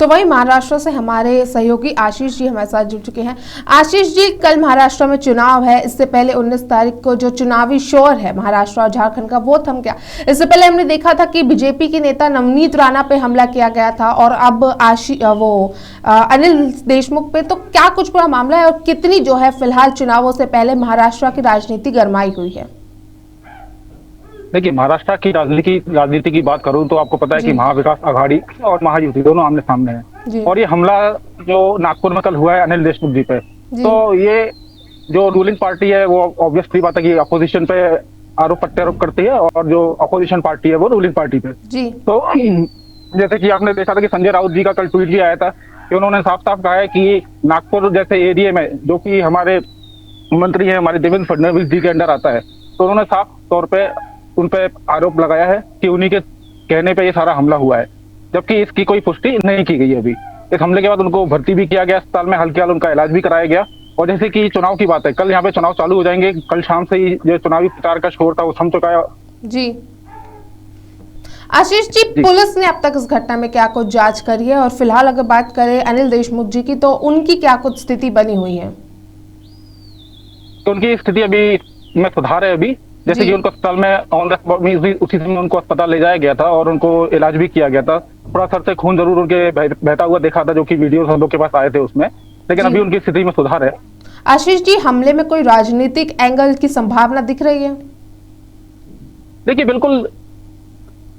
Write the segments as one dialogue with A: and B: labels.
A: तो वही महाराष्ट्र से हमारे सहयोगी आशीष जी हमारे साथ जुड़ चुके हैं। आशीष जी, कल महाराष्ट्र में चुनाव है, इससे पहले 19 तारीख को जो चुनावी शोर है महाराष्ट्र और झारखंड का वो थम गया। इससे पहले हमने देखा था कि बीजेपी के नेता नवनीत राणा पे हमला किया गया था और अब अनिल देशमुख पे, तो क्या कुछ पूरा मामला है और कितनी जो है फिलहाल चुनावों से पहले महाराष्ट्र की राजनीति गरमाई हुई है?
B: देखिए, महाराष्ट्र की राजनीति की बात करूं तो आपको पता है कि महाविकास आघाड़ी और महायुति दोनों आमने सामने हैं और ये हमला जो नागपुर में कल हुआ है अनिल देशमुख जी पे, तो ये जो रूलिंग पार्टी है वो ऑब्वियसली बात है कि अपोजिशन पे आरोप प्रत्यारोप करती है और जो अपोजिशन पार्टी है वो रूलिंग पार्टी पे। तो जैसे कि आपने देखा था कि संजय राउत जी का कल ट्वीट भी आया था कि उन्होंने साफ साफ कहा है कि नागपुर जैसे एरिया में जो कि हमारे मंत्री है हमारे देवेंद्र फडणवीस जी के अंडर आता है, तो उन्होंने साफ तौर पे उन पे आरोप लगाया है कि उन्हीं के कहने पे ये सारा हमला हुआ है, जबकि इसकी कोई पुष्टि नहीं की गई है। अभी इस हमले के बाद उनको भर्ती भी किया गया अस्पताल में, हल्के हाल उनका इलाज भी कराया गया। और जैसे कि चुनाव की बात है, कल यहाँ पे चुनाव चालू हो जाएंगे, कल शाम से ही जो चुनावी प्रचार का शोर था वो थम चुका है।
A: जी आशीष जी, पुलिस ने अब तक इस घटना में क्या कुछ जांच करी है और फिलहाल अगर बात करें अनिल देशमुख जी की, तो उनकी क्या कुछ स्थिति बनी हुई है?
B: तो उनकी स्थिति अभी में सुधार है। अभी जैसे कि उनको अस्पताल में ऑन द स्पॉट उसी समय उनको अस्पताल ले जाया गया था और उनको इलाज भी किया गया था। थोड़ा सर से खून जरूर उनके बहता हुआ देखा था, जो कि वीडियो हम लोग के पास आए थे उसमें, लेकिन अभी उनकी स्थिति में सुधार है।
A: आशीष जी, हमले में कोई राजनीतिक एंगल की संभावना दिख रही है?
B: देखिए बिल्कुल,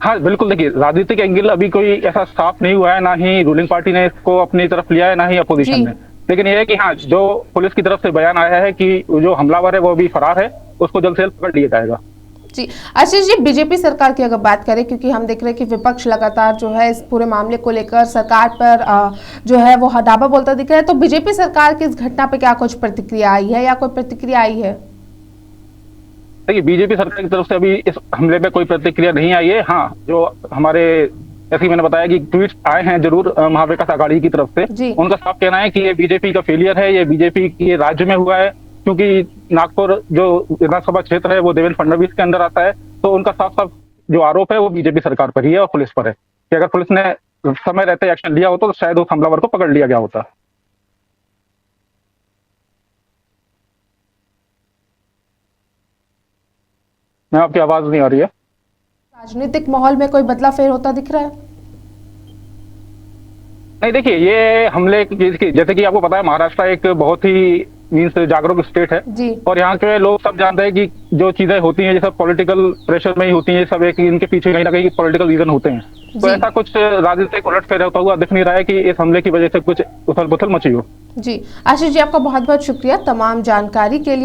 B: हाँ बिल्कुल, देखिए राजनीतिक एंगल अभी कोई ऐसा साफ नहीं हुआ है, ना ही रूलिंग पार्टी ने इसको अपनी तरफ लिया है, ना ही अपोजिशन ने। लेकिन यह है कि हाँ, जो पुलिस की तरफ से बयान आया है कि जो हमलावर है वो अभी फरार है, उसको जल्द से जल्द पकड़ लिया जाएगा।
A: जी आशीष जी, बीजेपी सरकार की अगर बात करें, क्योंकि हम देख रहे हैं कि विपक्ष लगातार जो है इस पूरे मामले को लेकर सरकार पर जो है वो हदाबा बोलता दिख रहा है, तो बीजेपी सरकार की इस घटना पे क्या कुछ प्रतिक्रिया आई है या कोई प्रतिक्रिया आई है?
B: देखिए, बीजेपी सरकार की तरफ से अभी इस हमले में कोई प्रतिक्रिया नहीं आई है। हाँ, जो हमारे जैसे मैंने बताया कि ट्वीट्स आए हैं जरूर महाविकास आघाड़ी की तरफ से, उनका साफ कहना है कि ये बीजेपी का फेलियर है, ये बीजेपी के राज्य में हुआ है, क्योंकि नागपुर जो विधानसभा क्षेत्र है वो देवेंद्र फडणवीस के अंदर आता है। तो उनका साफ साफ जो आरोप है वो बीजेपी सरकार पर ही है और पुलिस पर है कि अगर पुलिस ने समय रहते एक्शन लिया होता तो शायद उस हमलावर को पकड़ लिया गया होता। मैं आपकी आवाज नहीं आ रही है।
A: राजनीतिक माहौल में कोई बदलाव फिर होता दिख रहा है?
B: नहीं, देखिए ये हमले जैसे कि आपको पता है महाराष्ट्र एक बहुत ही मीन्स जागरूक स्टेट है और यहाँ के लोग सब जानते हैं कि जो चीजें होती हैं ये सब पॉलिटिकल प्रेशर में ही होती हैं, सब एक इनके पीछे कहीं ना कहीं पॉलिटिकल रीजन होते हैं। तो ऐसा कुछ राजनीतिक उलटफेर होता हुआ दिख नहीं रहा है कि इस हमले की वजह से कुछ उथल पुथल मची हो।
A: जी आशीष जी, आपका बहुत बहुत शुक्रिया तमाम जानकारी के लिए।